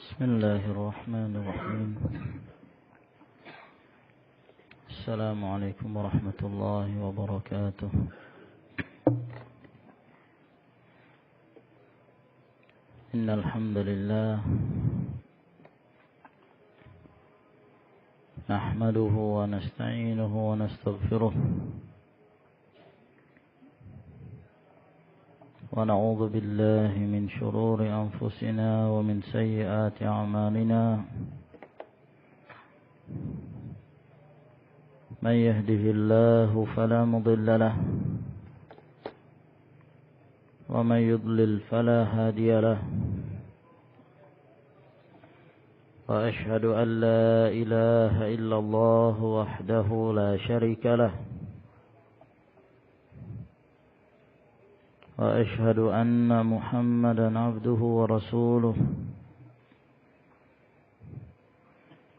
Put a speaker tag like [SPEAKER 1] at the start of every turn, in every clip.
[SPEAKER 1] بسم الله الرحمن الرحيم. السلام عليكم ورحمة الله وبركاته. إن الحمد لله نحمده ونستعينه ونستغفره ونعوذ بالله من شرور أنفسنا ومن سيئات أعمالنا. من يهده الله فلا مضل له ومن يضلل فلا هادي له. وأشهد أن لا إله إلا الله وحده لا شريك له. وأشهد أن محمدا عبده ورسوله.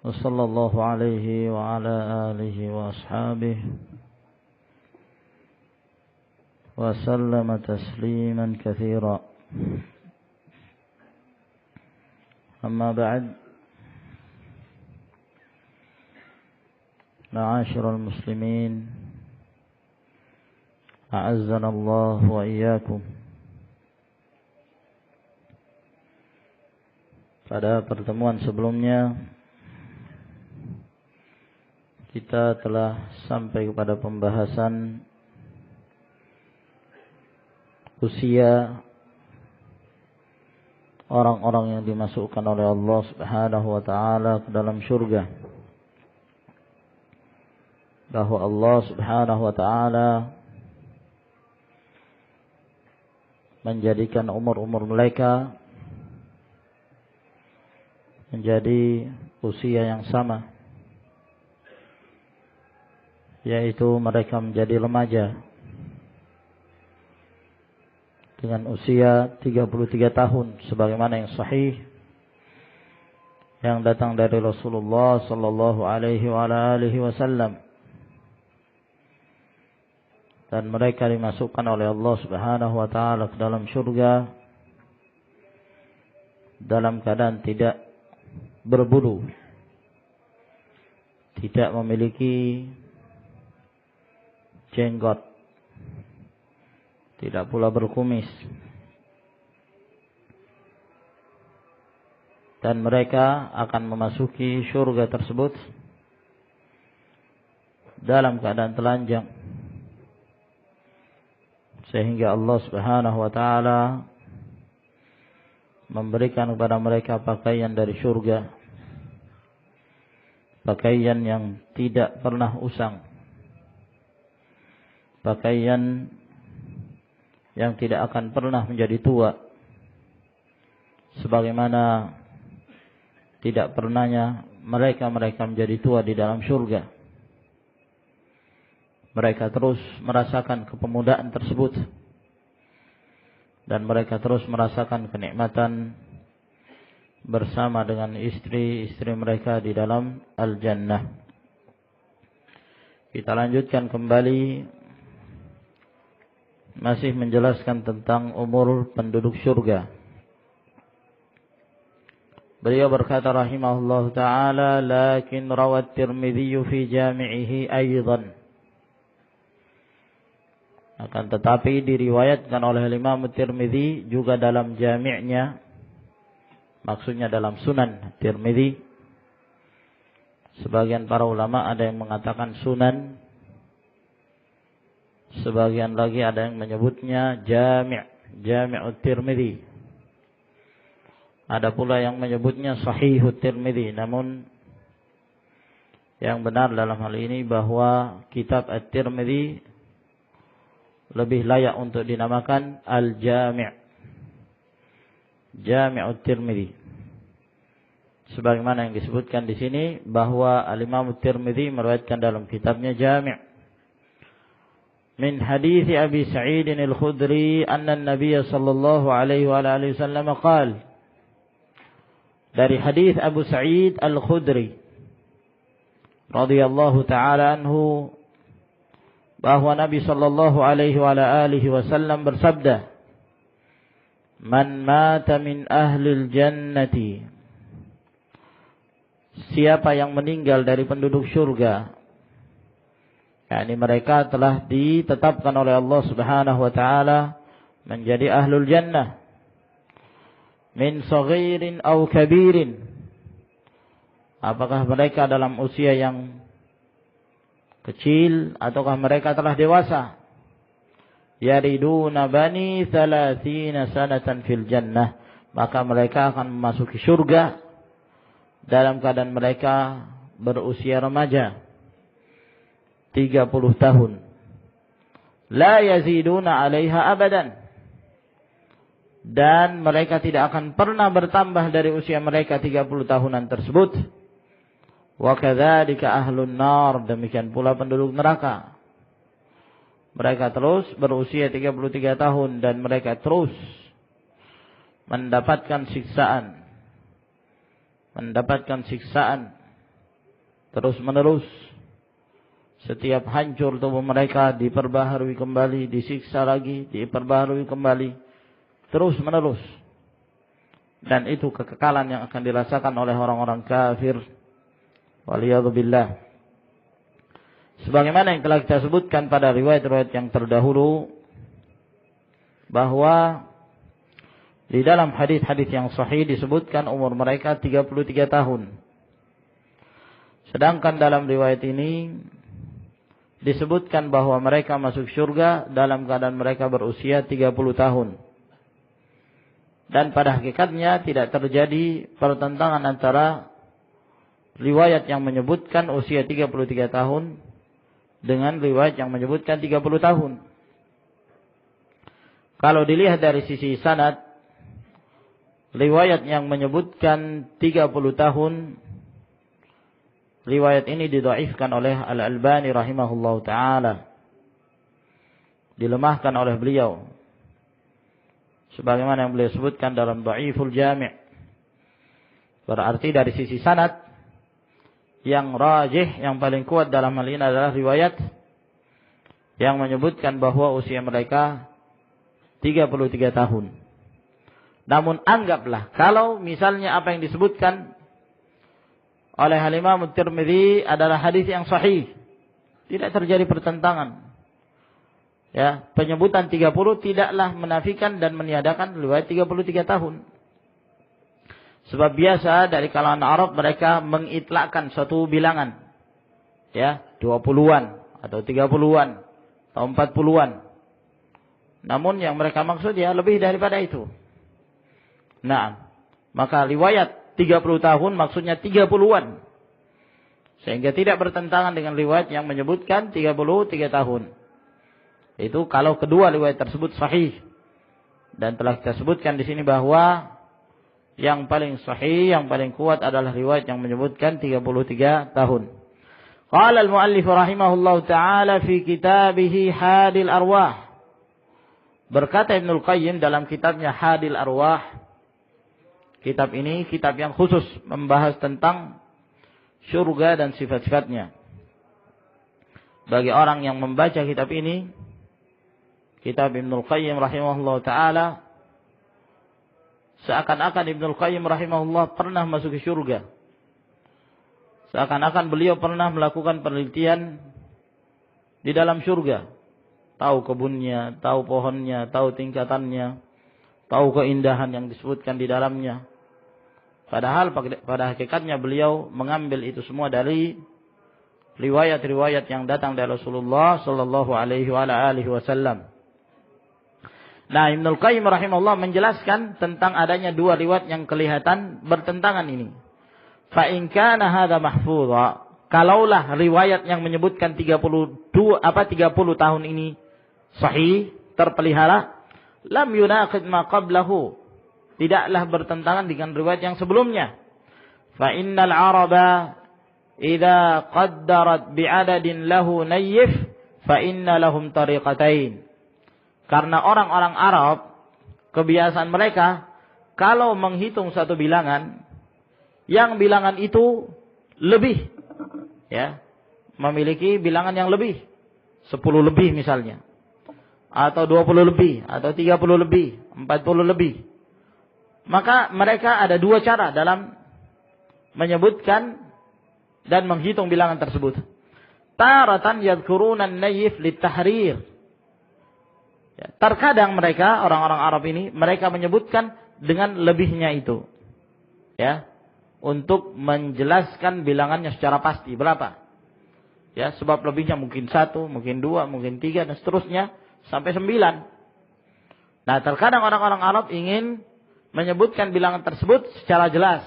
[SPEAKER 1] وصلى الله عليه وعلى آله وأصحابه وسلم تسليما كثيرا. أما بعد، معاشر المسلمين أعزنا الله وإياكم. Pada pertemuan sebelumnya kita telah sampai kepada pembahasan usia orang-orang yang dimasukkan oleh Allah Subhanahu wa taala ke dalam surga. Bahwa Allah Subhanahu wa taala menjadikan umur-umur mereka menjadi usia yang sama, yaitu mereka menjadi remaja dengan usia 33 tahun sebagaimana yang sahih yang datang dari Rasulullah sallallahu alaihi wasallam. Dan mereka dimasukkan oleh Allah Subhanahu wa taala ke dalam surga dalam keadaan tidak berbulu, tidak memiliki jenggot, tidak pula berkumis. Dan mereka akan memasuki surga tersebut dalam keadaan telanjang, sehingga Allah Subhanahu wa taala memberikan kepada mereka pakaian dari surga, pakaian yang tidak pernah usang, pakaian yang tidak akan pernah menjadi tua, sebagaimana tidak pernahnya mereka menjadi tua di dalam surga. Mereka terus merasakan kepemudaan tersebut, dan mereka terus merasakan kenikmatan bersama dengan istri-istri mereka di dalam al-jannah. Kita lanjutkan kembali, masih menjelaskan tentang umur penduduk surga. Beliau berkata rahimahullah ta'ala, lakin rawat Tirmidzi fi jami'ihi aydan. Akan tetapi diriwayatkan oleh Imam Tirmidzi juga dalam jami'nya, maksudnya dalam Sunan Tirmidzi. Sebagian para ulama ada yang mengatakan Sunan, sebagian lagi ada yang menyebutnya Jami'ut Tirmidzi. Ada pula yang menyebutnya Sahihut Tirmidzi. Namun yang benar dalam hal ini bahwa kitab At-Tirmidzi lebih layak untuk dinamakan Al-Jami', Jami'ut Tirmidzi. Sebagaimana yang disebutkan di sini bahwa Al-Imam Tirmidzi meriwayatkan dalam kitabnya Jami' min hadits Abi Sa'id Al-Khudri anna an-nabiy sallallahu alaihi wa alihi wasallam qala, dari hadis Abu Sa'id Al-Khudri radhiyallahu taala anhu, bahwa Nabi sallallahu alaihi wa alihi wasallam bersabda, "Man mata min ahlil jannati siapa yang meninggal dari penduduk surga, yakni mereka telah ditetapkan oleh Allah Subhanahu wa taala menjadi ahlul jannah, min saghirin aw kabirin, apakah mereka dalam usia yang kecil ataukah mereka telah dewasa, yariduna bani 30 sanatan fil jannah, maka mereka akan memasuki surga dalam keadaan mereka berusia remaja 30 tahun. La yaziduna 'alaiha abadan, dan mereka tidak akan pernah bertambah dari usia mereka 30 tahunan tersebut. Wa kadzalika ahlun nar, demikian pula penduduk neraka. Mereka terus berusia 33 tahun dan mereka terus mendapatkan siksaan terus menerus. Setiap hancur tubuh mereka diperbaharui kembali, disiksa lagi, diperbaharui kembali, terus menerus. Dan itu kekekalan yang akan dirasakan oleh orang-orang kafir. Waliyadzubillah. Sebagaimana yang telah kita sebutkan pada riwayat-riwayat yang terdahulu, bahwa di dalam hadis-hadis yang sahih disebutkan umur mereka 33 tahun. Sedangkan dalam riwayat ini disebutkan bahwa mereka masuk surga dalam keadaan mereka berusia 30 tahun. Dan pada hakikatnya tidak terjadi pertentangan antara riwayat yang menyebutkan usia 33 tahun dengan riwayat yang menyebutkan 30 tahun. Kalau dilihat dari sisi sanad, riwayat yang menyebutkan 30 tahun, riwayat ini didhaifkan oleh Al-Albani rahimahullahu ta'ala, dilemahkan oleh beliau, sebagaimana yang beliau sebutkan dalam Dhaiful Jami'. Berarti dari sisi sanad, yang rajih, yang paling kuat dalam hal ini adalah riwayat yang menyebutkan bahwa usia mereka 33 tahun. Namun anggaplah kalau misalnya apa yang disebutkan oleh Imam At-Tirmidzi adalah hadis yang sahih, tidak terjadi pertentangan. Ya, penyebutan 30 tidaklah menafikan dan meniadakan riwayat 33 tahun. Sebab biasa dari kalangan Arab mereka mengitlakkan suatu bilangan, ya, 20-an atau 30-an atau 40-an. Namun yang mereka maksud ya lebih daripada itu. Nah, maka riwayat 30 tahun maksudnya 30-an. Sehingga tidak bertentangan dengan riwayat yang menyebutkan 33 tahun. Itu kalau kedua riwayat tersebut sahih. Dan telah kita sebutkan di sini bahwa yang paling sahih, yang paling kuat adalah riwayat yang menyebutkan 33 tahun. Qala al-muallif rahimahullahu ta'ala fi kitabih Hadil Arwah. Berkata Ibnul Qayyim dalam kitabnya Hadil Arwah. Kitab ini kitab yang khusus membahas tentang surga dan sifat-sifatnya. Bagi orang yang membaca kitab ini, kitab Ibnul Qayyim rahimahullahu ta'ala, seakan-akan Ibnul Qayyim rahimahullah pernah masuk ke surga. Seakan-akan beliau pernah melakukan penelitian di dalam surga. Tahu kebunnya, tahu pohonnya, tahu tingkatannya, tahu keindahan yang disebutkan di dalamnya. Padahal pada hakikatnya beliau mengambil itu semua dari riwayat-riwayat yang datang dari Rasulullah sallallahu alaihi wasallam. Nah, Ibnul Qayyim rahimahullah menjelaskan tentang adanya dua riwayat yang kelihatan bertentangan ini. Fa in kana hadza mahfudha, kalaulah riwayat yang menyebutkan 30 tahun ini sahih, terpelihara, lam yunaqid ma qablahu, tidaklah bertentangan dengan riwayat yang sebelumnya. Fa innal araba idza qaddarat bi'adadin lahu nayyif fa inna lahum tariqatain. Karena orang-orang Arab, kebiasaan mereka, kalau menghitung satu bilangan, yang bilangan itu lebih, ya, memiliki bilangan yang lebih, 10 lebih misalnya, atau 20 lebih, atau 30 lebih, 40 lebih. Maka mereka ada dua cara dalam menyebutkan dan menghitung bilangan tersebut. Taratan yadhkuruna an-nayf litahrir. Ya, terkadang mereka, orang-orang Arab ini, mereka menyebutkan dengan lebihnya itu. Ya, untuk menjelaskan bilangannya secara pasti berapa. Ya, sebab lebihnya mungkin 1, mungkin 2, mungkin 3 dan seterusnya sampai 9. Nah, terkadang orang-orang Arab ingin menyebutkan bilangan tersebut secara jelas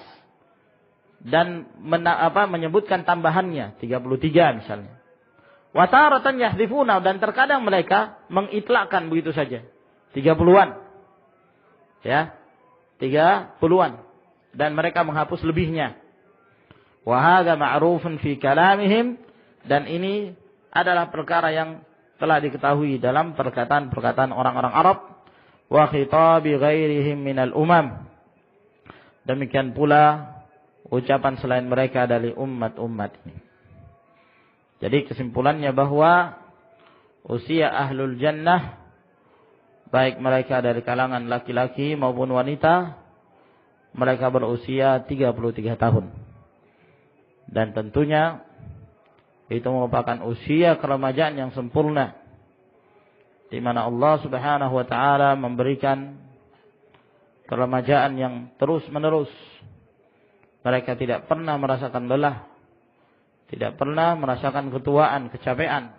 [SPEAKER 1] dan menyebutkan tambahannya 33 misalnya. Wa taratan yahdifuna, dan terkadang mereka mengitlakkan begitu saja 30-an. Ya, 30-an, dan mereka menghapus lebihnya. Wa hadza ma'rufun fi kalamihim, dan ini adalah perkara yang telah diketahui dalam perkataan-perkataan orang-orang Arab. Wa khitabi ghairihim minal umam, demikian pula ucapan selain mereka dari umat-umat ini. Jadi kesimpulannya bahwa usia ahlul jannah, baik mereka dari kalangan laki-laki maupun wanita, mereka berusia 33 tahun. Dan tentunya itu merupakan usia keremajaan yang sempurna, di mana Allah Subhanahu wa taala memberikan keremajaan yang terus-menerus. Mereka tidak pernah merasakan lelah, tidak pernah merasakan ketuaan, kecapean.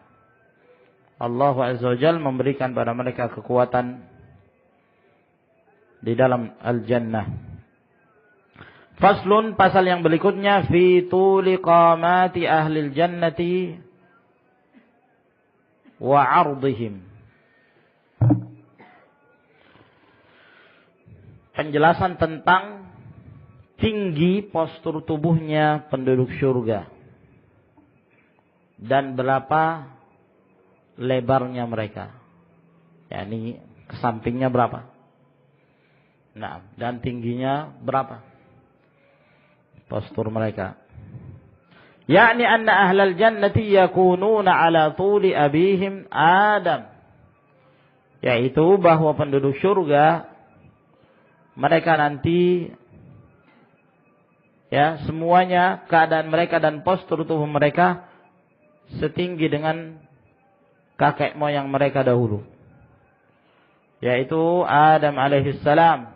[SPEAKER 1] Allah Azza wa Jalla memberikan pada mereka kekuatan di dalam al-jannah. Faslun, pasal yang berikutnya, fi tuli qamati ahlil jannati wa 'ardihim. Penjelasan tentang tinggi postur tubuhnya penduduk surga dan berapa lebarnya mereka. yakni kesampingnya berapa. Nah, dan tingginya berapa postur mereka. Yakni anna ahlal jannati yakununa ala tuli abihim Adam. Yaitu bahwa penduduk surga mereka nanti semuanya keadaan mereka dan postur tubuh mereka setinggi dengan kakek moyang mereka dahulu, yaitu Adam alaihissalam,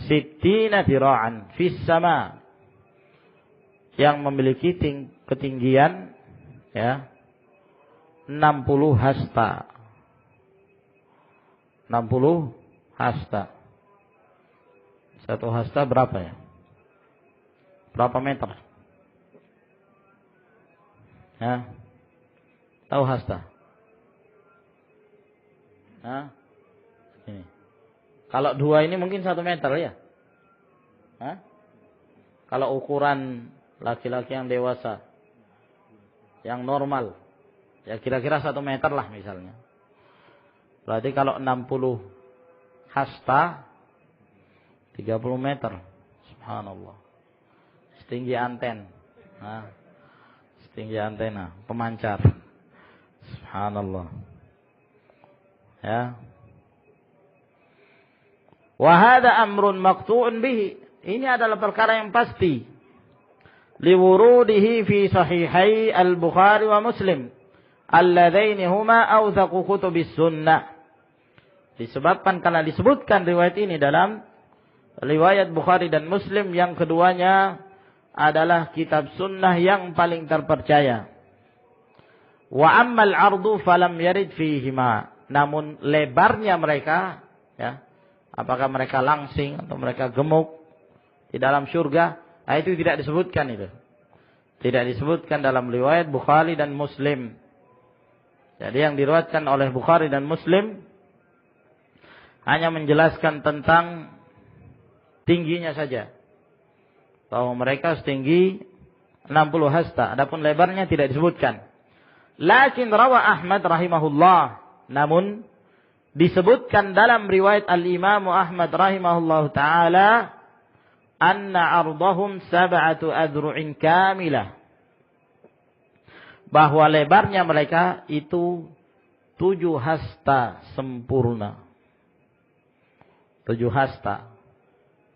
[SPEAKER 1] sittina dira'an fis sama, yang memiliki ketinggian 60 hasta. 60 hasta. Satu hasta berapa ya? Berapa meter? Tahu hasta? Ini. Kalau 2 ini mungkin 1 meter ya? Kalau ukuran laki-laki yang dewasa, yang normal, ya kira-kira 1 meter lah misalnya. Berarti kalau 60 hasta, 30 meter. Subhanallah. Setinggi anten. Setinggi antena pemancar. Subhanallah. Ya. Wa hadza amrun maqtu'un bihi. Ini adalah perkara yang pasti. Liwurudihi fi sahihai al-Bukhari wa Muslim, alladzaini huma awthaqu kutubis sunnah. Disebabkan karena disebutkan riwayat ini dalam riwayat Bukhari dan Muslim, yang keduanya adalah kitab sunnah yang paling terpercaya. Wa ammal ardu falam yarid fihima. Namun lebarnya mereka, apakah mereka langsing atau mereka gemuk di dalam surga, itu tidak disebutkan itu. Tidak disebutkan dalam riwayat Bukhari dan Muslim. Jadi yang diriwayatkan oleh Bukhari dan Muslim hanya menjelaskan tentang tingginya saja, bahwa mereka setinggi 60 hasta. Adapun lebarnya tidak disebutkan. Lakin rawa Ahmad rahimahullah, namun disebutkan dalam riwayat al-Imam Ahmad rahimahullah taala, anna ardhahum 7 adru'in kamilah, bahwa lebarnya mereka itu 7 hasta sempurna. 7 hasta.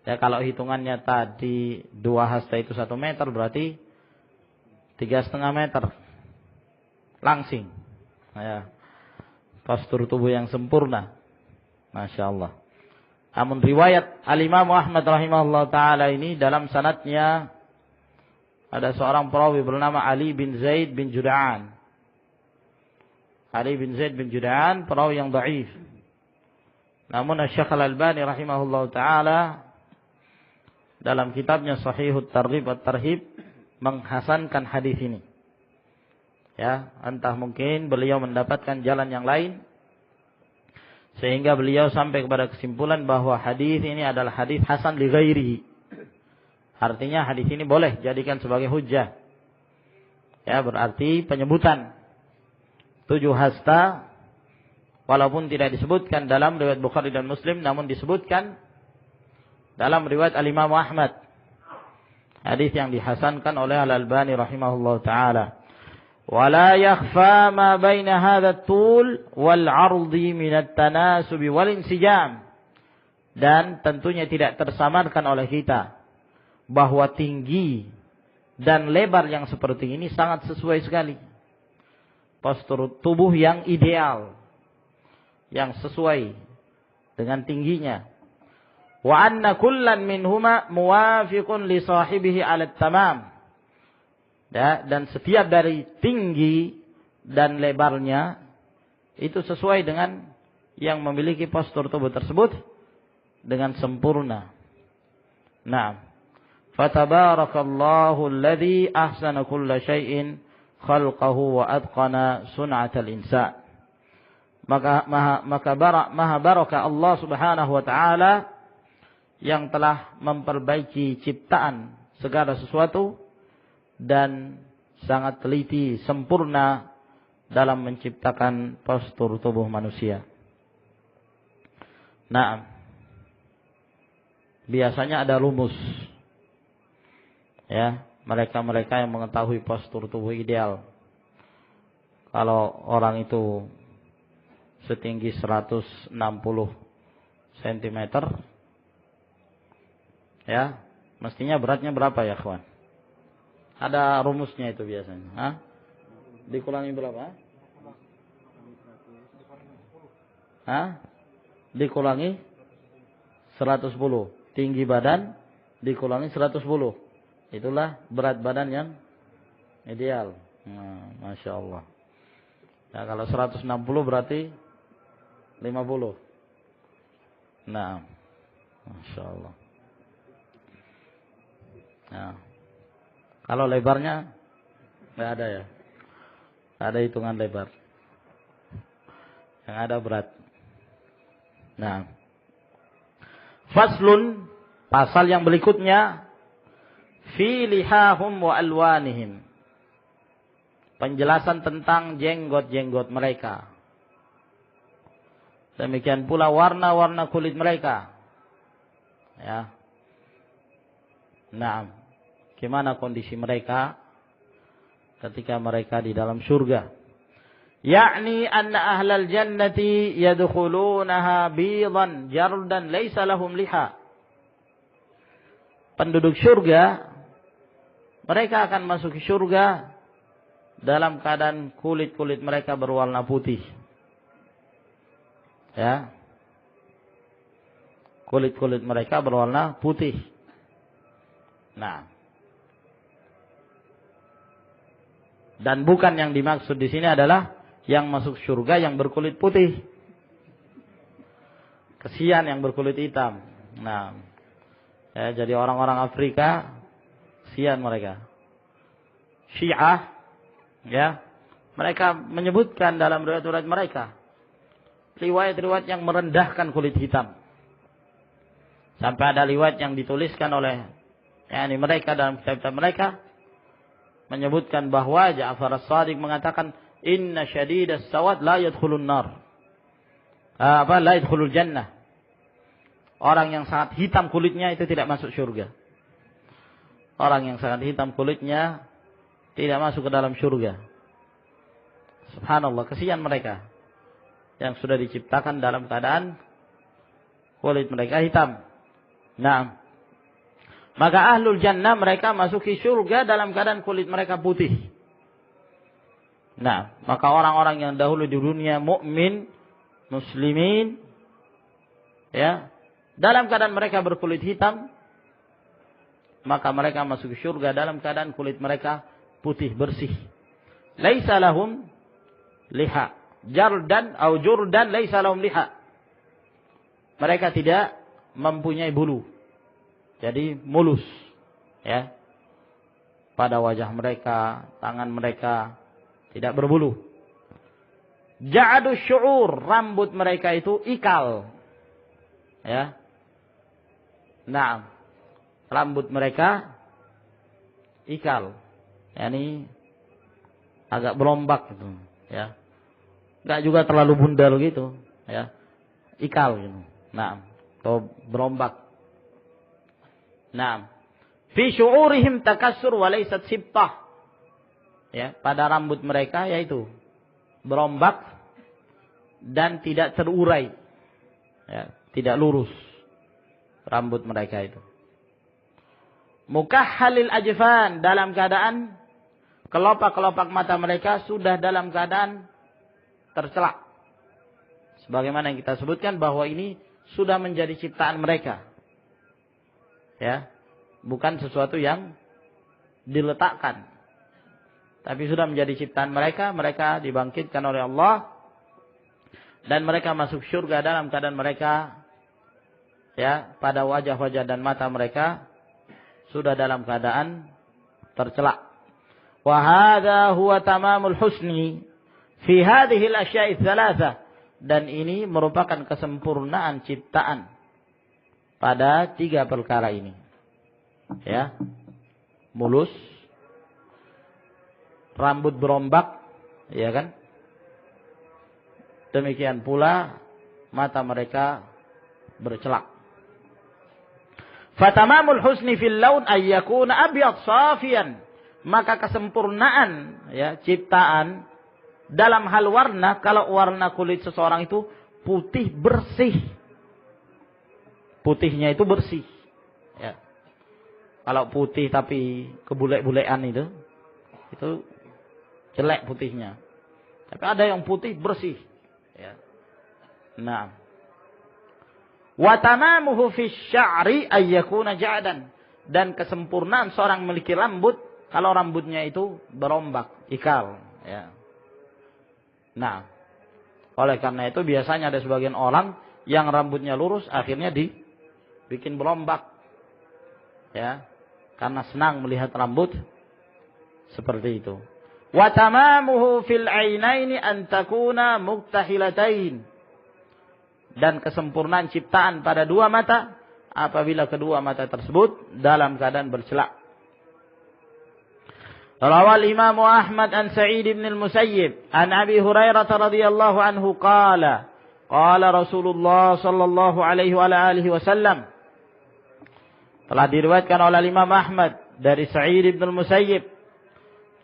[SPEAKER 1] Ya, kalau hitungannya tadi 2 hasta itu 1 meter, berarti 3,5 meter. Langsing. Ya. Postur tubuh yang sempurna. Masya Allah. Namun riwayat Al-Imam Ahmad rahimahullah ta'ala ini dalam sanadnya ada seorang perawi bernama Ali bin Zaid bin Juda'an. Ali bin Zaid bin Juda'an perawi yang dhaif. Namun Syekh Al-Albani rahimahullah ta'ala dalam kitabnya Sahihut Targhib wat-Tarhib menghasankan hadis ini. Ya, entah mungkin beliau mendapatkan jalan yang lain sehingga beliau sampai kepada kesimpulan bahwa hadis ini adalah hadis hasan li ghairihi. Artinya hadis ini boleh jadikan sebagai hujjah. Ya, berarti penyebutan 7 hasta walaupun tidak disebutkan dalam riwayat Bukhari dan Muslim namun disebutkan dalam riwayat Al-Imam Ahmad. Hadis yang dihasankan oleh Al-Albani rahimahullah ta'ala. ولا يخفى ما بين هذا الطول والعرض من التناسب والانسجام. Dan tentunya tidak tersamarkan oleh kita bahwa tinggi dan lebar yang seperti ini sangat sesuai sekali. Postur tubuh yang ideal, yang sesuai dengan tingginya. Wa anna kullan minhuma muwafiqun li sahibihi 'ala at-tamam. Ya, dan setiap dari tinggi dan lebarnya itu sesuai dengan yang memiliki postur tubuh tersebut dengan sempurna. Nah, fatabarakallahu alladhi ahsana kulla syai'in khalqahu wa atqana sun'atal insan. Maka maha baraka Allah Subhanahu wa taala yang telah memperbaiki ciptaan segala sesuatu dan sangat teliti, sempurna dalam menciptakan postur tubuh manusia. Nah, biasanya ada rumus. Ya, mereka-mereka yang mengetahui postur tubuh ideal. Kalau orang itu setinggi 160 cm, ya, mestinya beratnya berapa ya, kawan? Ada rumusnya itu biasanya. Hah? Dikurangi berapa? Hah? Dikurangi 110. Tinggi badan dikurangi 110. Itulah berat badan yang ideal. Nah, Masya Allah. Nah, kalau 160 berarti 50. Nah, Masya Allah. Nah, kalau lebarnya nggak ada ya, nggak ada hitungan lebar. Yang ada berat. Nah, faslun, pasal yang berikutnya, fi lihahum wa alwanihim. Penjelasan tentang jenggot-jenggot mereka. Demikian pula warna-warna kulit mereka. Ya. Nah, gimana kondisi mereka ketika mereka di dalam surga? Yakni anna ahlal jannati yadkhulunaha bidan jardan laysa lahum liha. Penduduk surga mereka akan masuk ke surga dalam keadaan kulit-kulit mereka berwarna putih. Ya. Kulit-kulit mereka berwarna putih. Nah, dan bukan yang dimaksud di sini adalah yang masuk surga yang berkulit putih. Kesian yang berkulit hitam. Nah, ya, jadi orang-orang Afrika, kesian mereka. Syiah, ya, mereka menyebutkan dalam riwayat-riwayat mereka, riwayat-riwayat yang merendahkan kulit hitam. Sampai ada riwayat yang dituliskan oleh mereka dalam kitab-kitab mereka menyebutkan bahwa Ja'far as-Shadiq mengatakan inna syadidas sawad la yadkhulun nar. La yadkhulul jannah. Orang yang sangat hitam kulitnya itu tidak masuk surga. Orang yang sangat hitam kulitnya tidak masuk ke dalam surga. Subhanallah, kesian mereka yang sudah diciptakan dalam keadaan kulit mereka hitam. Nah, maka ahlul jannah mereka masuki surga dalam keadaan kulit mereka putih. Nah, maka orang-orang yang dahulu di dunia mukmin, muslimin, ya, dalam keadaan mereka berkulit hitam, maka mereka masuk surga dalam keadaan kulit mereka putih bersih. Laisa lahum liha, jardan atau jurdan laisa lahum liha. Mereka tidak mempunyai bulu. Jadi mulus, ya. Pada wajah mereka, tangan mereka tidak berbulu. Ja'adu syu'ur, rambut mereka itu ikal. Ya. Nah, rambut mereka ikal. Yani agak berombak gitu, ya. Enggak juga terlalu bundal gitu, ya. Ikal gitu. Nah, atau berombak. Nah, fi syu'urihim takassur wa laysat sibtah. Ya, pada rambut mereka yaitu berombak dan tidak terurai. Ya, tidak lurus rambut mereka itu. Mukahhalil ajfan, dalam keadaan kelopak-kelopak mata mereka sudah dalam keadaan tercelak. Sebagaimana yang kita sebutkan bahwa ini sudah menjadi ciptaan mereka. Ya, bukan sesuatu yang diletakkan, tapi sudah menjadi ciptaan mereka. Mereka dibangkitkan oleh Allah dan mereka masuk surga dalam keadaan mereka, ya, pada wajah-wajah dan mata mereka sudah dalam keadaan tercelak. Wa hadza huwa tamamul husni fi hadhihi al-asya'i tsalatsah, dan ini merupakan kesempurnaan ciptaan pada 3 perkara ini. Ya, mulus, rambut berombak, ya kan? Demikian pula mata mereka bercelak. Fatamamul husni fil laun ay yakuna abyad safiyan, maka kesempurnaan, ya, ciptaan dalam hal warna, kalau warna kulit seseorang itu putih bersih. Putihnya itu bersih. Ya. Kalau putih tapi kebulek-bulekan itu jelek putihnya. Tapi ada yang putih bersih. Ya. Nah. Wa tamamuhu fi sya'ri ay yakuna ja'dan, dan kesempurnaan seorang memiliki rambut kalau rambutnya itu berombak, ikal, ya. Nah, oleh karena itu biasanya ada sebagian orang yang rambutnya lurus akhirnya dibikin berombak, ya, karena senang melihat rambut seperti itu. Wa tamamuhu fil ainaini an takuna muktahilatain, dan kesempurnaan ciptaan pada 2 mata apabila kedua mata tersebut dalam keadaan bercelak. Rawal Imam Ahmad an Sa'id bin al-Musayyib an Abi Hurairah radhiyallahu anhu qala qala Rasulullah sallallahu alaihi wa alihi wasallam. Telah diriwayatkan oleh Imam Ahmad dari Sa'id bin al-Musayyib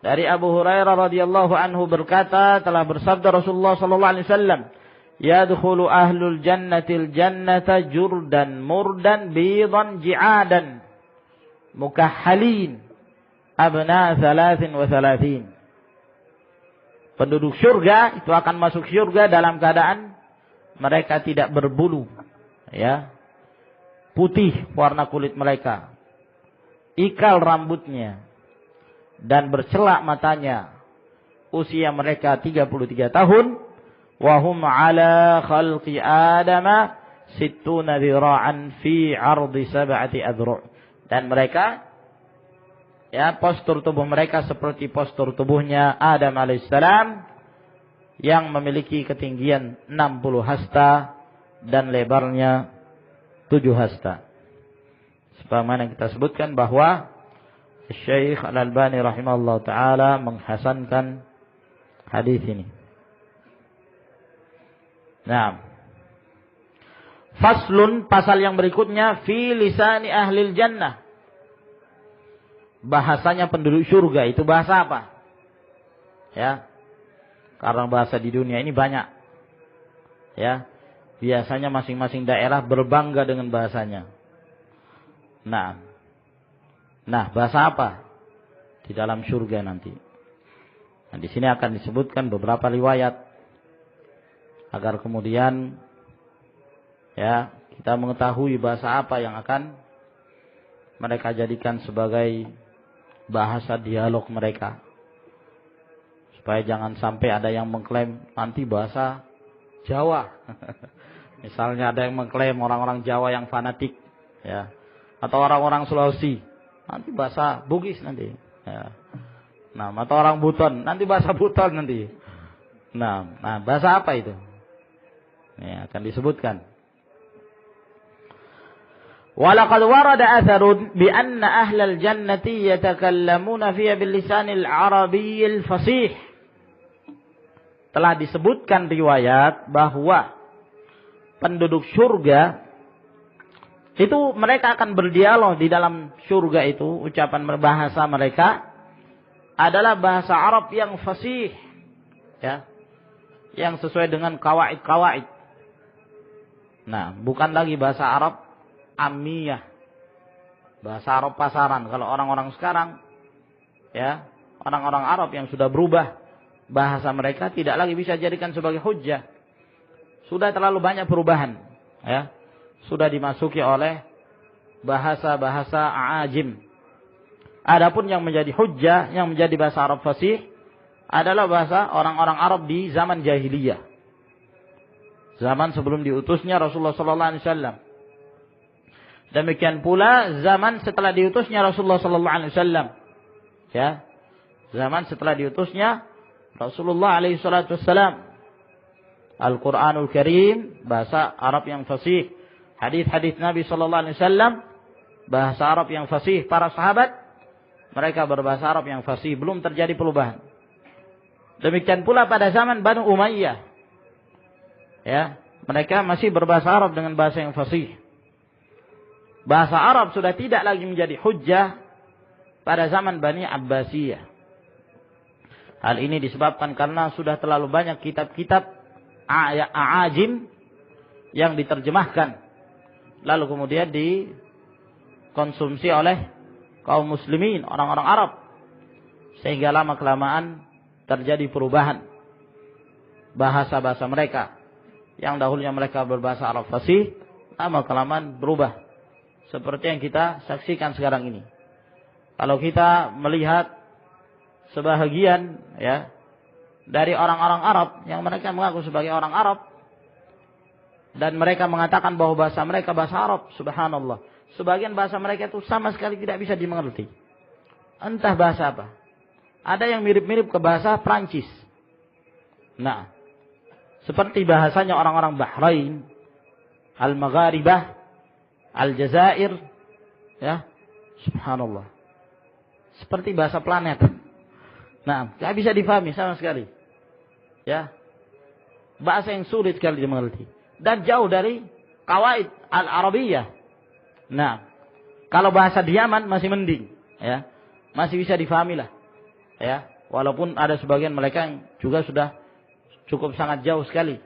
[SPEAKER 1] dari Abu Hurairah radhiyallahu anhu berkata, telah bersabda Rasulullah sallallahu alaihi wasallam, yadkhulu ahlul jannatil jannata jurdan murdan bidan ji'adan mukahhalin abna 33. Penduduk surga itu akan masuk surga dalam keadaan mereka tidak berbulu, ya, putih warna kulit mereka, ikal rambutnya, dan bercelak matanya. Usia mereka 33 tahun. Wahum ala khalqi adama 60 dhira'an fi 'ardi 7 adru'. Dan mereka, ya, postur tubuh mereka seperti postur tubuhnya Adam alaihissalam yang memiliki ketinggian 60 hasta dan lebarnya 7 hasta. Sebagaimana kita sebutkan bahwa Syekh Al-Albani rahimahullah taala menghasankan hadis ini. Nah, faslun, pasal yang berikutnya, fi lisani ahlil jannah, bahasanya penduduk surga. Itu bahasa apa? Ya, karena bahasa di dunia ini banyak, ya, biasanya masing-masing daerah berbangga dengan bahasanya. Nah, bahasa apa di dalam surga nanti? Nah, di sini akan disebutkan beberapa riwayat agar kemudian ya kita mengetahui bahasa apa yang akan mereka jadikan sebagai bahasa dialog mereka. Supaya jangan sampai ada yang mengklaim nanti bahasa Jawa. Misalnya ada yang mengklaim orang-orang Jawa yang fanatik, ya, atau orang-orang Sulawesi, nanti bahasa Bugis nanti. Ya. Nah, atau orang Buton, nanti bahasa Buton nanti. Nah, bahasa apa itu? Ini akan disebutkan. Walaqad warada atharun bi anna ahlal jannati yatakallamuna fiha bil lisanil arabiyyil fasih. Telah disebutkan riwayat bahwa penduduk surga itu mereka akan berdialog di dalam surga itu, ucapan berbahasa mereka adalah bahasa Arab yang fasih, ya, yang sesuai dengan kawaid. Nah, bukan lagi bahasa Arab Amiyah, bahasa Arab pasaran. Kalau orang-orang sekarang, ya, orang-orang Arab yang sudah berubah bahasa mereka tidak lagi bisa dijadikan sebagai hujjah. Sudah terlalu banyak perubahan, ya, sudah dimasuki oleh bahasa-bahasa ajim. Adapun yang menjadi hujjah, yang menjadi bahasa Arab fasih adalah bahasa orang-orang Arab di zaman jahiliyah. Zaman sebelum diutusnya Rasulullah sallallahu alaihi wasallam. Demikian pula zaman setelah diutusnya Rasulullah sallallahu alaihi wasallam. Ya. Zaman setelah diutusnya Rasulullah alaihi salatu wasallam. Al-Qur'anul Karim bahasa Arab yang fasih. Hadis-hadis Nabi sallallahu alaihi wasallam bahasa Arab yang fasih. Para sahabat mereka berbahasa Arab yang fasih, belum terjadi perubahan. Demikian pula pada zaman Banu Umayyah. Ya, mereka masih berbahasa Arab dengan bahasa yang fasih. Bahasa Arab sudah tidak lagi menjadi hujjah pada zaman Bani Abbasiyah. Hal ini disebabkan karena sudah terlalu banyak kitab-kitab ajim yang diterjemahkan lalu kemudian dikonsumsi oleh kaum muslimin, orang-orang Arab, sehingga lama-kelamaan terjadi perubahan bahasa-bahasa mereka. Yang dahulunya mereka berbahasa Arab fasih, lama-kelamaan berubah. Seperti yang kita saksikan sekarang ini. Kalau kita melihat sebahagian, ya, dari orang-orang Arab yang mereka mengaku sebagai orang Arab dan mereka mengatakan bahwa bahasa mereka bahasa Arab, subhanallah. Sebagian bahasa mereka itu sama sekali tidak bisa dimengerti. Entah bahasa apa. Ada yang mirip-mirip ke bahasa Prancis. Nah, seperti bahasanya orang-orang Bahrain, Al-Magharibah, Al-Jazair, ya, subhanallah. Seperti bahasa planet. Nah, tidak bisa difahami sama sekali. Ya, bahasa yang sulit sekali dimengerti dan jauh dari kawaid al-Arabiyah. Nah, kalau bahasa di Yaman masih mending, ya, masih bisa difahami lah, ya, walaupun ada sebagian mereka yang juga sudah cukup sangat jauh sekali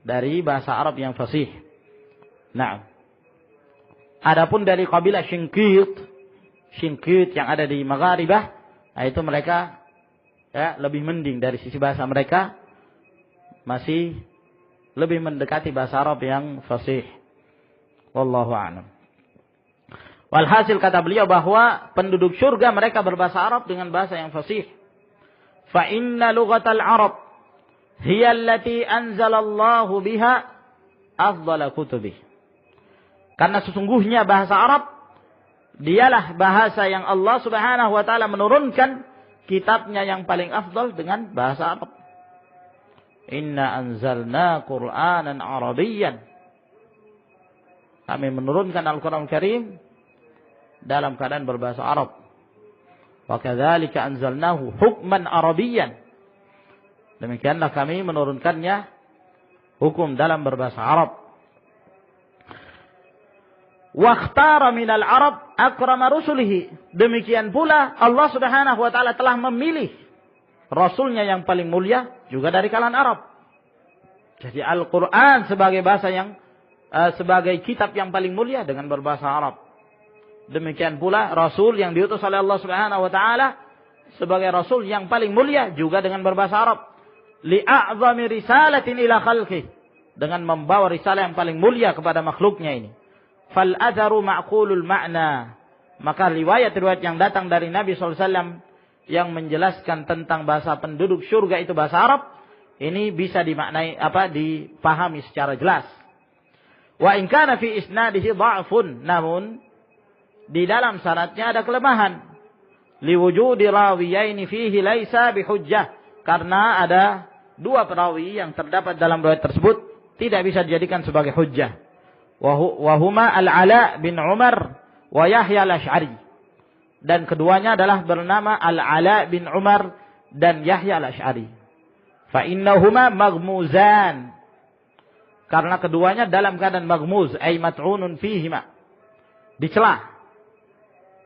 [SPEAKER 1] dari bahasa Arab yang fasih. Nah, adapun dari kabilah Shinkit yang ada di Magharibah, nah itu mereka, ya, lebih mending dari sisi bahasa mereka, masih lebih mendekati bahasa Arab yang fasih. Wallahu a'lam. Walhasil kata beliau bahwa penduduk surga mereka berbahasa Arab dengan bahasa yang fasih. Fa inna lughatal Arab hiya allati anzalallahu biha afdhala kutubih. Karena sesungguhnya bahasa Arab dialah bahasa yang Allah Subhanahu wa taala menurunkan kitabnya yang paling afdal dengan bahasa Arab. Inna anzalna Qur'anan Arabiyyan. Kami menurunkan Al-Quran Karim dalam keadaan berbahasa Arab. Wa kadzalika anzalnahu hukman Arabiyyan. Demikianlah kami menurunkannya hukum dalam berbahasa Arab. Wa ikhtara minal Arab akrama rusulihi. Demikian pula Allah Subhanahu wa taala telah memilih rasulnya yang paling mulia juga dari kalangan Arab. Jadi Al-Quran sebagai bahasa yang sebagai kitab yang paling mulia dengan berbahasa Arab. Demikian pula Rasul yang diutus oleh Allah Subhanahu wa taala sebagai rasul yang paling mulia juga dengan berbahasa Arab. Li'a'zami risalatin ila khalqih, dengan membawa risalah yang paling mulia kepada makhluknya ini. Fal atharu ma'qulul ma'na, maka riwayat-riwayat yang datang dari Nabi SAW yang menjelaskan tentang bahasa penduduk surga itu bahasa Arab, ini bisa dimaknai dipahami secara jelas. Wa in kana fi isnadihi dha'fun, namun di dalam sanadnya ada kelemahan. Liwujudi rawiyaini fihi laisa bihujjah, karena ada dua perawi yang terdapat dalam riwayat tersebut tidak bisa dijadikan sebagai hujjah. Wa huma Al-Ala bin Umar wa Yahya Al-Ash'ari. Dan keduanya adalah bernama Al-Ala bin Umar dan Yahya Al-Ash'ari. Fa innahuma maghmuzan, karena keduanya dalam keadaan maghmuz, ay mat'unun fihima, dicela.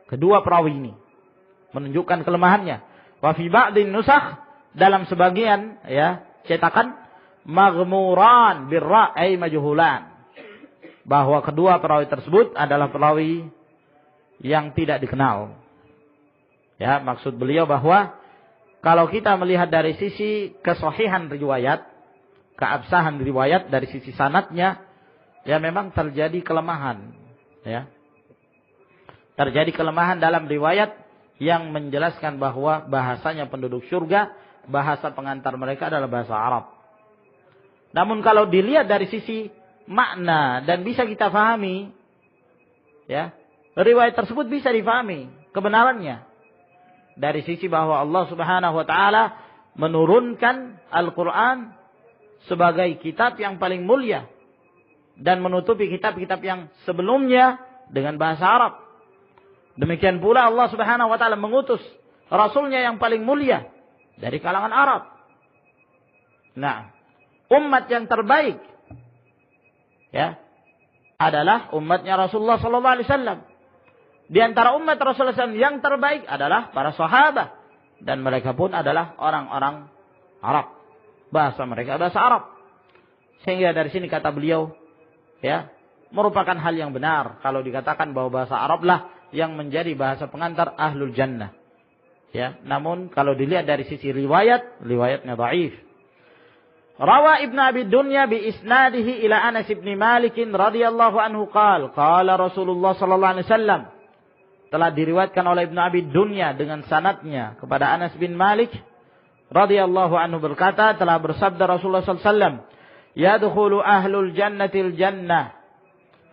[SPEAKER 1] Kedua perawi ini menunjukkan kelemahannya. Wa fi ba'din nusakh, dalam sebagian cetakan, maghmuran birra ay majhulan, bahwa kedua perawi tersebut adalah perawi yang tidak dikenal. Ya, maksud beliau bahwa kalau kita melihat dari sisi kesahihan riwayat, keabsahan riwayat dari sisi sanadnya, ya memang terjadi kelemahan, ya. Terjadi kelemahan dalam riwayat yang menjelaskan bahwa bahasanya penduduk surga, bahasa pengantar mereka adalah bahasa Arab. Namun kalau dilihat dari sisi makna dan bisa kita fahami, ya, riwayat tersebut bisa difahami kebenarannya dari sisi bahwa Allah Subhanahu wa taala menurunkan Al-Qur'an sebagai kitab yang paling mulia dan menutupi kitab-kitab yang sebelumnya dengan bahasa Arab. Demikian pula Allah Subhanahu wa taala mengutus rasulnya yang paling mulia dari kalangan Arab. Nah, umat yang terbaik adalah umatnya Rasulullah sallallahu alaihi wasallam. Di antara umat Rasulullah SAW yang terbaik adalah para sahabat, dan mereka pun adalah orang-orang Arab. Bahasa mereka bahasa Arab. Sehingga dari sini kata beliau, merupakan hal yang benar kalau dikatakan bahwa bahasa Arab lah yang menjadi bahasa pengantar ahlul jannah. Namun kalau dilihat dari sisi riwayatnya dhaif. Rawa Ibnu Abi Dunya bi isnadihi ila Anas bin Malik radhiyallahu anhu qala Rasulullah sallallahu alaihi wasallam. Telah diriwayatkan oleh Ibnu Abi Dunya dengan sanadnya kepada Anas bin Malik radhiyallahu anhu berkata, telah bersabda Rasulullah sallallahu alaihi wasallam, yadkhulu ahlul jannatil jannah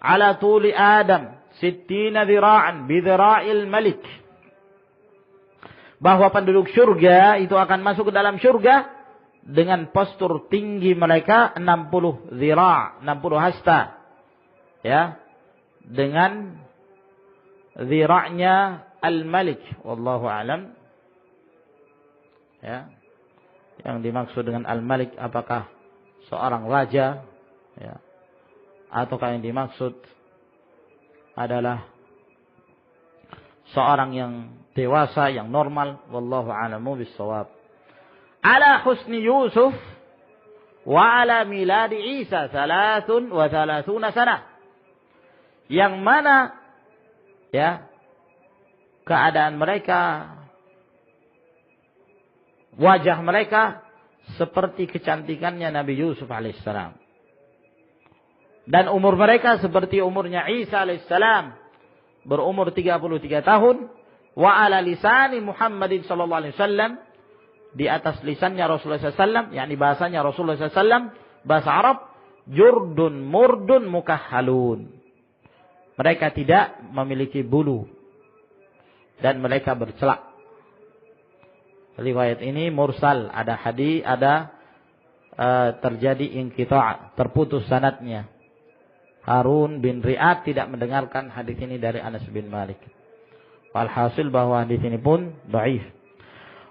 [SPEAKER 1] ala tuli Adam 60 dhira'an bi dhira'il malik. Bahwa penduduk surga itu akan masuk ke dalam surga dengan postur tinggi mereka 60 dhira', 60 hasta. Dengan dhira'nya al-malik, wallahu alam. Yang dimaksud dengan al-malik apakah seorang raja, ataukah yang dimaksud adalah seorang yang dewasa, yang normal, wallahu a'lamu bis-shawab. Ala husni Yusuf wa ala miladi Isa 33 sana. Yang mana keadaan mereka, wajah mereka seperti kecantikannya Nabi Yusuf alaihissalam. Dan umur mereka seperti umurnya Isa alaihissalam, berumur 33 tahun. Wa ala lisani Muhammadin sallallahu alaihi wasallam, di atas lisannya Rasulullah SAW, yakni bahasanya Rasulullah SAW, bahasa Arab, jurdun murdun mukahhalun. Mereka tidak memiliki bulu dan mereka bercelak. Riwayat ini mursal, ada hadis, ada terjadi inqita', terputus sanadnya. Harun bin Riyad tidak mendengarkan hadis ini dari Anas bin Malik. Walhasil bahwa hadis ini pun dhaif.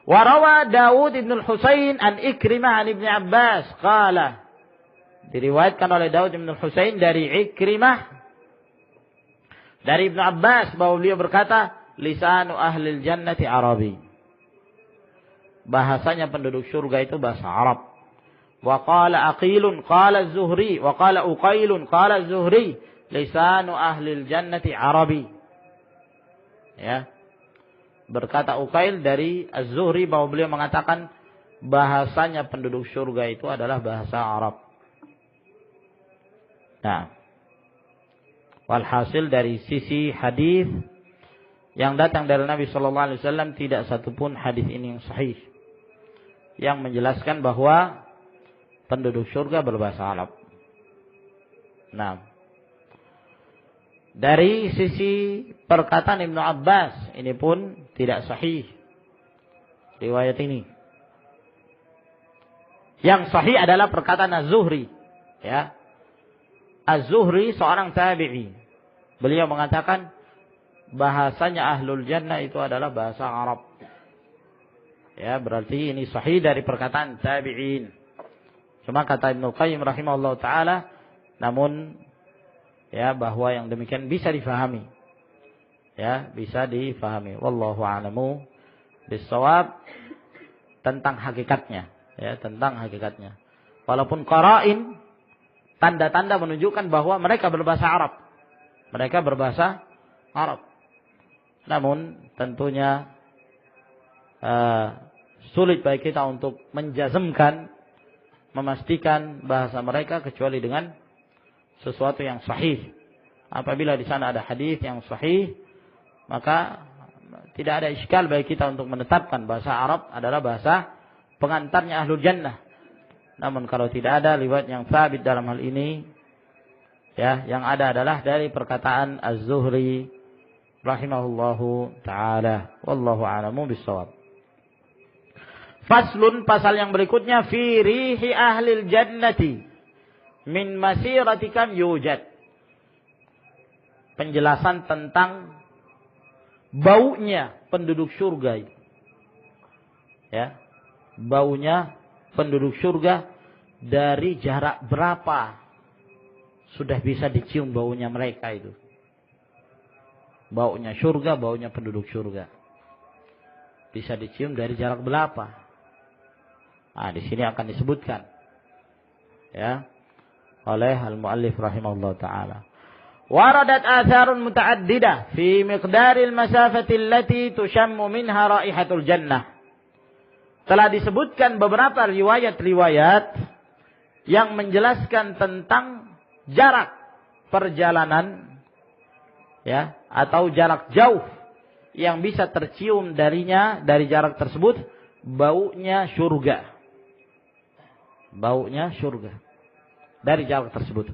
[SPEAKER 1] Wa rawa Daud bin al-Husain an Ikrimah an Ibnu Abbas qala, diriwayatkan oleh Daud bin al-Husain dari Ikrimah dari Ibnu Abbas bahwa beliau berkata, lisanu ahlil jannati Arabi. Bahasanya penduduk surga itu bahasa Arab. Wa qala Aqilun qala Az-Zuhri wa qala Uqailun qala Az-Zuhri lisanu ahlil jannati Arabi. Berkata Uqail dari Az-Zuhri bahwa beliau mengatakan bahasanya penduduk surga itu adalah bahasa Arab. Nah, walhasil dari sisi hadis yang datang dari Nabi sallallahu alaihi wasallam tidak satupun hadis ini yang sahih yang menjelaskan bahwa penduduk surga berbahasa Arab. Nah, dari sisi perkataan Ibnu Abbas ini pun tidak sahih riwayat ini. Yang sahih adalah perkataan Az-Zuhri, ya. Az-Zuhri seorang tabi'i. Beliau mengatakan bahasanya ahlul jannah itu adalah bahasa Arab. Ya, berarti ini sahih dari perkataan tabi'in. Cuma kata Ibnu Qayyim rahimahullah taala, namun ya bahwa yang demikian bisa difahami. Ya, bisa difahami. Wallahu a'lamu bis-shawab tentang hakikatnya. Ya, tentang hakikatnya. Walaupun qara'in, tanda-tanda menunjukkan bahwa mereka berbahasa Arab. Mereka berbahasa Arab. Namun tentunya sulit bagi kita untuk menjazmkan, memastikan bahasa mereka kecuali dengan sesuatu yang sahih. Apabila di sana ada hadis yang sahih, maka tidak ada iskal bagi kita untuk menetapkan bahasa Arab adalah bahasa pengantarnya ahlul jannah. Namun kalau tidak ada riwayat yang sabit dalam hal ini, ya, yang ada adalah dari perkataan Az-Zuhri rahimahullahu taala. Wallahu a'lamu bis-shawab. Faslun, pasal yang berikutnya, fi rihi ahlil jannati min masirati kam yujad. Penjelasan tentang baunya penduduk surga. Ya. Baunya penduduk surga dari jarak berapa sudah bisa dicium baunya mereka itu. Baunya surga, baunya penduduk surga. Bisa dicium dari jarak berapa? Nah, di sini akan disebutkan ya oleh al-muallif rahimahullah taala. Waradat atharun muta'addidah fi miqdaril masafati allati tushammu minha raihatul jannah. Telah disebutkan beberapa riwayat-riwayat yang menjelaskan tentang jarak perjalanan ya atau jarak jauh yang bisa tercium darinya, dari jarak tersebut baunya surga. Baunya surga dari jarak tersebut.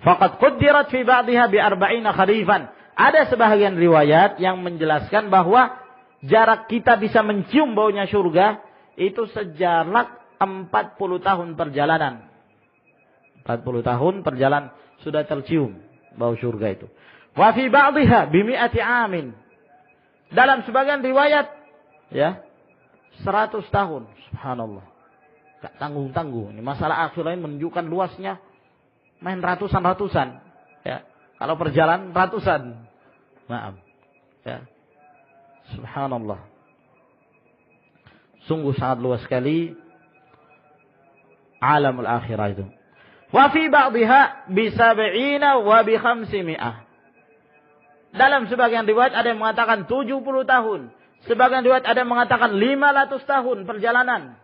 [SPEAKER 1] Faqad quddirat fi ba'dihha bi 40 kharifan. Ada sebahagian riwayat yang menjelaskan bahwa jarak kita bisa mencium baunya surga itu sejarak 40 tahun perjalanan. 40 tahun perjalanan sudah tercium bau surga itu. Wa fi ba'dihha bi 100 amin. Dalam sebagian riwayat ya 100 tahun. Subhanallah. Gak tanggung-tanggung. Ini masalah akhir lain menunjukkan luasnya main ratusan-ratusan. Ya. Kalau perjalanan ratusan. Maaf. Ya. Subhanallah. Sungguh sangat luas sekali alamul akhirah itu. Wa fi ba'dihha bi 70 wa bi 500. Dalam sebagian riwayat ada yang mengatakan 70 tahun. Sebagian riwayat ada yang mengatakan 500 tahun perjalanan.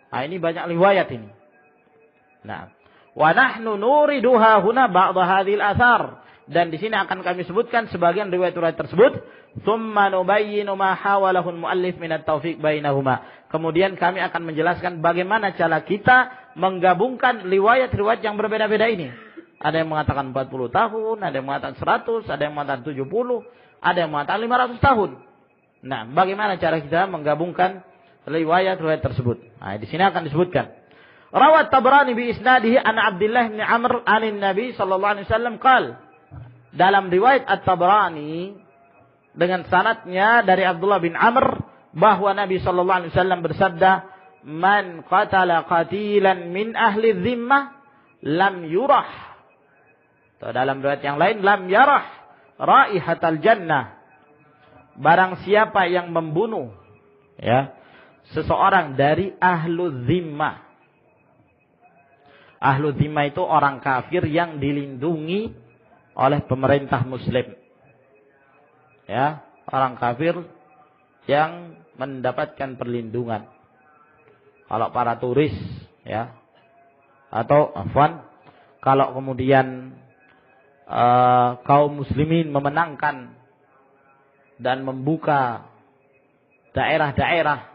[SPEAKER 1] Nah, ini banyak riwayat ini. Nah, wa nahnu nuriduha huna ba'd hadhil athar. Dan di sini akan kami sebutkan sebagian riwayat-riwayat tersebut. Tsumma nubayyinu ma hawalahu al-muallif min at-tawfiq bainahuma. Kemudian kami akan menjelaskan bagaimana cara kita menggabungkan riwayat-riwayat yang berbeda-beda ini. Ada yang mengatakan 40 tahun, ada yang mengatakan 100, ada yang mengatakan 70, ada yang mengatakan 500 tahun. Nah, bagaimana cara kita menggabungkan riwayat-riwayat tersebut? Nah, di sini akan disebutkan. Rawat Tabrani bi isnadihi an Abdullah bin Amr anin Nabi sallallahu alaihi wasallam qala. Dalam riwayat At-Tabrani dengan sanadnya dari Abdullah bin Amr bahwa Nabi sallallahu alaihi wasallam bersabda, "Man qatala qatilan min ahli dhimmah lam yurah." Atau dalam riwayat yang lain, "Lam yarah raihatal jannah." Barang siapa yang membunuh ya seseorang dari ahlu dhimmah. Ahlu dhimmah itu orang kafir yang dilindungi oleh pemerintah muslim. Ya, orang kafir yang mendapatkan perlindungan. Kalau para turis, ya, atau kalau kemudian kaum muslimin memenangkan dan membuka daerah-daerah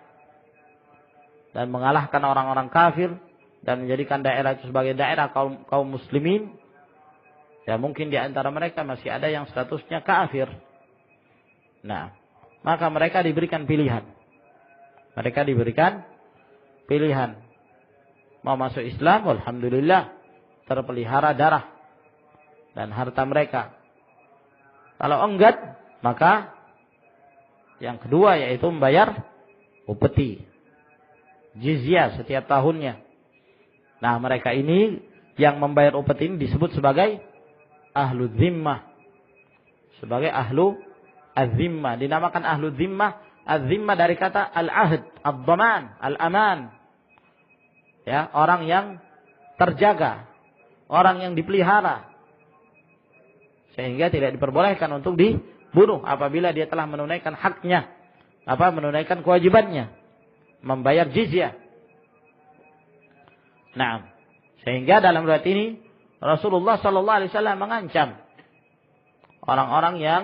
[SPEAKER 1] dan mengalahkan orang-orang kafir dan menjadikan daerah itu sebagai daerah kaum muslimin, ya mungkin di antara mereka masih ada yang statusnya kafir. Nah, maka mereka diberikan pilihan. Mereka diberikan pilihan. Mau masuk Islam, alhamdulillah, terpelihara darah dan harta mereka. Kalau enggak, maka yang kedua yaitu membayar upeti, jizyah setiap tahunnya. Nah, mereka ini yang membayar upeti ini disebut sebagai ahlu zimmah. Sebagai ahlu az-zimmah. Dinamakan ahlu zimmah. Az-zimmah dari kata al-ahd, ad-dhaman, al-aman. Ya, orang yang terjaga, orang yang dipelihara. Sehingga tidak diperbolehkan untuk dibunuh apabila dia telah menunaikan haknya, menunaikan kewajibannya, membayar jizyah. Nah, sehingga dalam riwayat ini Rasulullah sallallahu alaihi wasallam mengancam orang-orang yang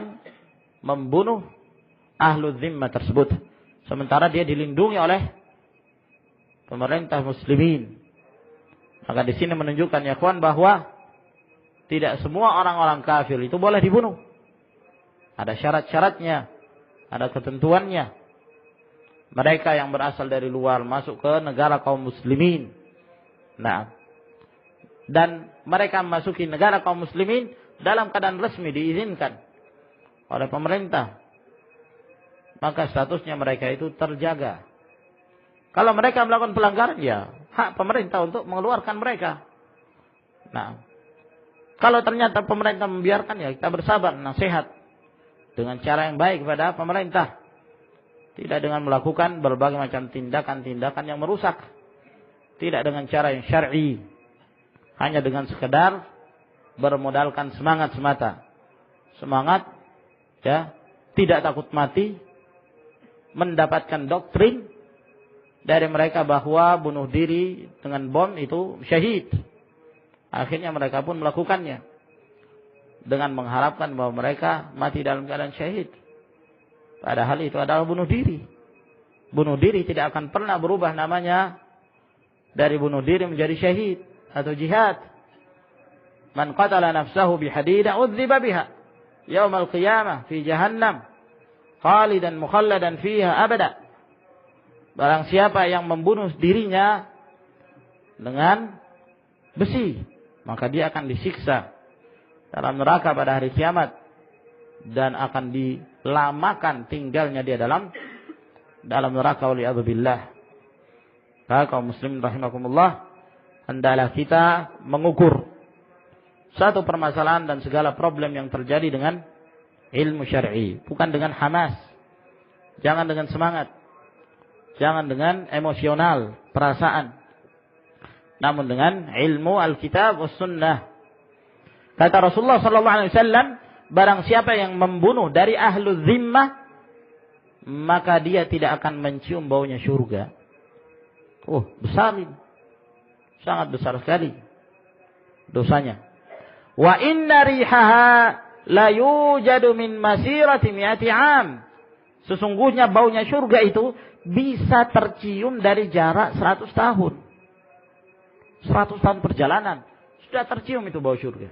[SPEAKER 1] membunuh ahlu zimmah tersebut, sementara dia dilindungi oleh pemerintah muslimin. Maka di sini menunjukkan ya kawan bahwa tidak semua orang-orang kafir itu boleh dibunuh. Ada syarat-syaratnya, ada ketentuannya. Mereka yang berasal dari luar masuk ke negara kaum muslimin. Nah, dan mereka memasuki negara kaum muslimin dalam keadaan resmi diizinkan oleh pemerintah. Maka statusnya mereka itu terjaga. Kalau mereka melakukan pelanggaran, ya hak pemerintah untuk mengeluarkan mereka. Nah, kalau ternyata pemerintah membiarkan, ya kita bersabar, nasihat dengan cara yang baik kepada pemerintah. Tidak dengan melakukan berbagai macam tindakan-tindakan yang merusak. Tidak dengan cara yang syar'i. Hanya dengan sekedar bermodalkan semangat semata. Semangat, ya, tidak takut mati, mendapatkan doktrin dari mereka bahwa bunuh diri dengan bom itu syahid. Akhirnya mereka pun melakukannya dengan mengharapkan bahwa mereka mati dalam keadaan syahid. Padahal itu adalah bunuh diri. Bunuh diri tidak akan pernah berubah namanya dari bunuh diri menjadi syahid atau jihad. Man qatala nafsahu bihadida udziba biha yaumal qiyamah fi jahannam khalidan mukhalladan fiha abada. Barang siapa yang membunuh dirinya dengan besi, maka dia akan disiksa dalam neraka pada hari kiamat dan akan dilamakan tinggalnya dia dalam neraka waliyadzubillah. Kaum muslimin rahimakumullah, hendaklah kita mengukur satu permasalahan dan segala problem yang terjadi dengan ilmu syar'i, bukan dengan hamas. Jangan dengan semangat. Jangan dengan emosional, perasaan. Namun dengan ilmu Alkitab was sunnah. Kata Rasulullah sallallahu alaihi wasallam, barang siapa yang membunuh dari ahlu zimmah, maka dia tidak akan mencium baunya surga. Oh, besar ini. Sangat besar sekali dosanya. Wa inna rihaha la yujadu min masirati mi'ati 'am. Sesungguhnya baunya surga itu bisa tercium dari jarak 100 tahun. 100 tahun perjalanan sudah tercium itu bau surga.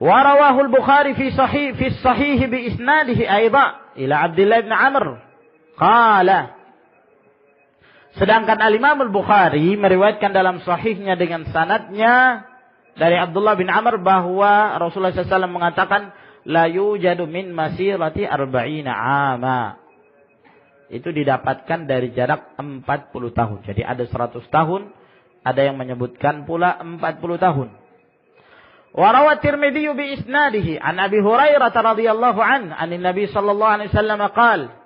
[SPEAKER 1] Wa rawahu al-Bukhari fi sahih bi isnadihi aidan ila Abdullah bin Amr qala. Sedangkan al-Imam al-Bukhari meriwayatkan dalam sahihnya dengan sanadnya dari Abdullah bin Amr bahwa Rasulullah SAW mengatakan la yujadu min masirati 40 ama. Itu didapatkan dari jarak 40 tahun. Jadi ada 100 tahun, ada yang menyebutkan pula 40 tahun. Wa rawat Tirmidzi bi isnadihi an Abi Hurairah radhiyallahu an Nabi sallallahu alaihi wasallam qala.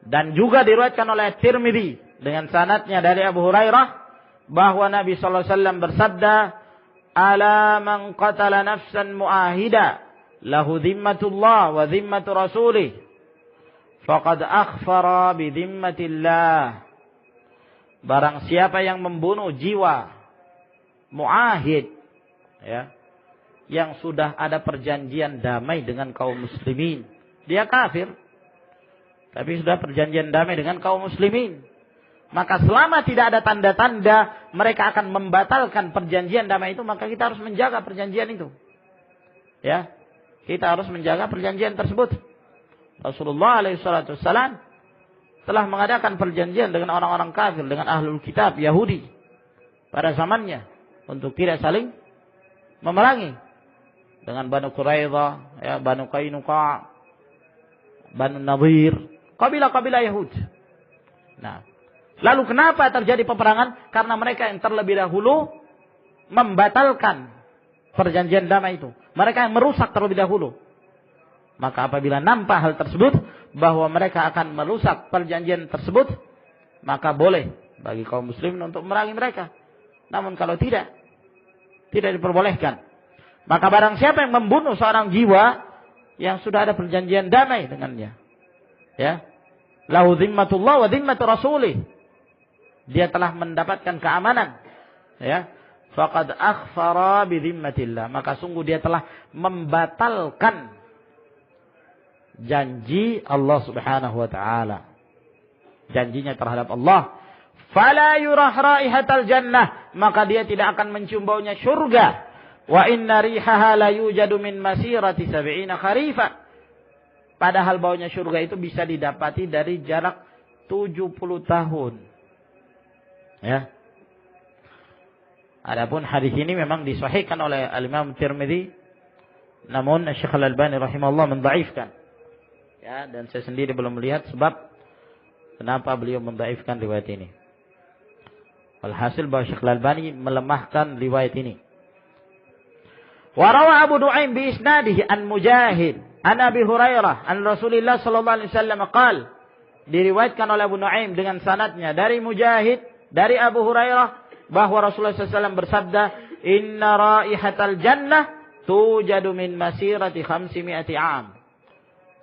[SPEAKER 1] Dan juga diriwayatkan oleh Tirmidzi dengan sanadnya dari Abu Hurairah bahwa Nabi sallallahu alaihi wasallam bersabda, "Ala man qatala nafsan mu'ahida lahu dhimmatullah wa dhimmatu rasulih faqad akhfara bi dhimmatillah. Barang siapa yang membunuh jiwa muahid, ya, yang sudah ada perjanjian damai dengan kaum muslimin, dia kafir, tapi sudah perjanjian damai dengan kaum muslimin, maka selama tidak ada tanda-tanda mereka akan membatalkan perjanjian damai itu, maka kita harus menjaga perjanjian itu. Ya, kita harus menjaga perjanjian tersebut. Rasulullah SAW telah mengadakan perjanjian dengan orang-orang kafir, dengan ahlul kitab Yahudi pada zamannya untuk tidak saling memerangi, dengan Banu Quraidah, ya, Banu Qainuqa, Banu Nadir, kabilah-kabilah Yahud. Nah, lalu kenapa terjadi peperangan? Karena mereka yang terlebih dahulu membatalkan perjanjian damai itu. Mereka yang merusak terlebih dahulu. Maka apabila nampak hal tersebut, bahwa mereka akan merusak perjanjian tersebut, maka boleh bagi kaum muslimin untuk memerangi mereka. Namun kalau tidak diperbolehkan. Maka barang siapa yang membunuh seorang jiwa yang sudah ada perjanjian damai dengannya, ya, lahu dhimmatullah wa dhimmatu rasulih, dia telah mendapatkan keamanan, ya, faqad akhfara bi dhimmatillah, maka sungguh dia telah membatalkan janji Allah Subhanahu wa taala, janjinya terhadap Allah. Fala yurah raihatal jannah, maka dia tidak akan mencium baunya surga. Wa inna rihaha la yujadu min masirati 70 kharifa. Padahal baunya surga itu bisa didapati dari jarak 70 tahun. Ya. Adapun hadis ini memang disahihkan oleh Al-Imam Tirmidzi, namun Syekh Al-Albani rahimahullah mendhaifkan. Ya, dan saya sendiri belum melihat sebab kenapa beliau mendhaifkan riwayat ini. Alhasil bahwa Syekh Al-Albani melemahkan riwayat ini. Wa rawa Abu Nu'aim bi isnadihi an Mujahid an Abi Hurairah an Rasulillah sallallahu alaihi wasallam qala, diriwayatkan oleh Abu Nu'aim dengan sanadnya dari Mujahid dari Abu Hurairah bahwa Rasulullah SAW bersabda, inna raihatal jannah tujadu min masirati 500 am.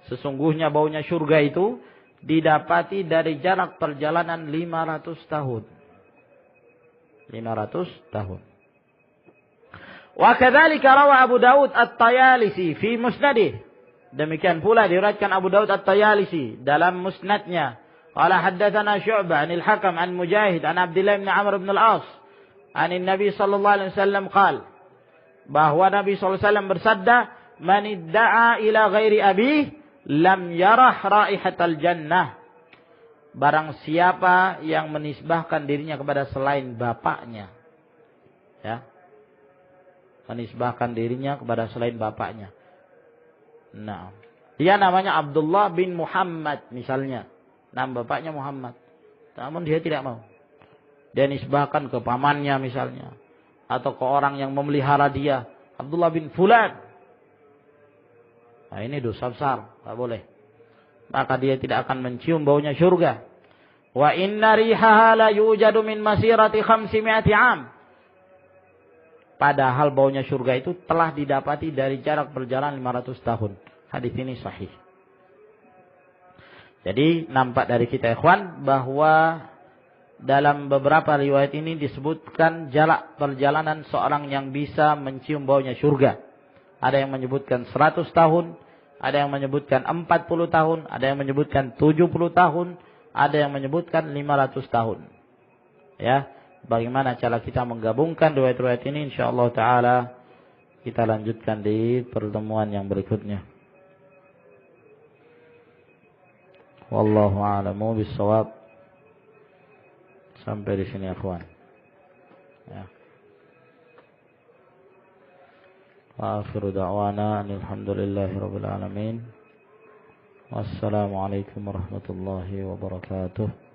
[SPEAKER 1] Sesungguhnya baunya surga itu didapati dari jarak perjalanan 500 tahun. 500 tahun. Wa kadzalika rawa Abu Daud At-Tayalisi fi musnadih. Demikian pula diriwayatkan Abu Daud At-Tayalisi dalam musnadnya. Qala haddatsana Syu'bah 'anil Hakam 'an Mujahid 'an Abdullah bin Amr bin Al-As 'an Nabi sallallahu alaihi wasallam qala, bahwa Nabi sallallahu alaihi wasallam bersabda, man idda'a ila ghairi abih lam yarah raihatal jannah. Barang siapa yang menisbahkan dirinya kepada selain bapaknya, ya, menisbahkan dirinya kepada selain bapaknya. Nah, dia namanya Abdullah bin Muhammad misalnya, nama bapaknya Muhammad, namun dia tidak mau. Dia nisbahkan ke pamannya misalnya, atau ke orang yang memelihara dia, Abdullah bin Fulan. Nah, ini dosa besar, tak boleh. Maka dia tidak akan mencium baunya surga. Wa inna rihaha la yujadu min masirati 500 am. Padahal baunya surga itu telah didapati dari jarak perjalanan 500 tahun. Hadis ini sahih. Jadi nampak dari kita ikhwan bahwa dalam beberapa riwayat ini disebutkan jarak perjalanan seorang yang bisa mencium baunya surga. Ada yang menyebutkan 100 tahun, ada yang menyebutkan 40 tahun, ada yang menyebutkan 70 tahun, ada yang menyebutkan 500 tahun. Ya, bagaimana cara kita menggabungkan riwayat-riwayat ini, insyaallah taala kita lanjutkan di pertemuan yang berikutnya. Wallahu a'lamu bissawab. Sampai di sini akhwan. Ya. Akhiru da'wana alhamdulillahi rabbil alamin. Wassalamualaikum warahmatullahi wabarakatuh.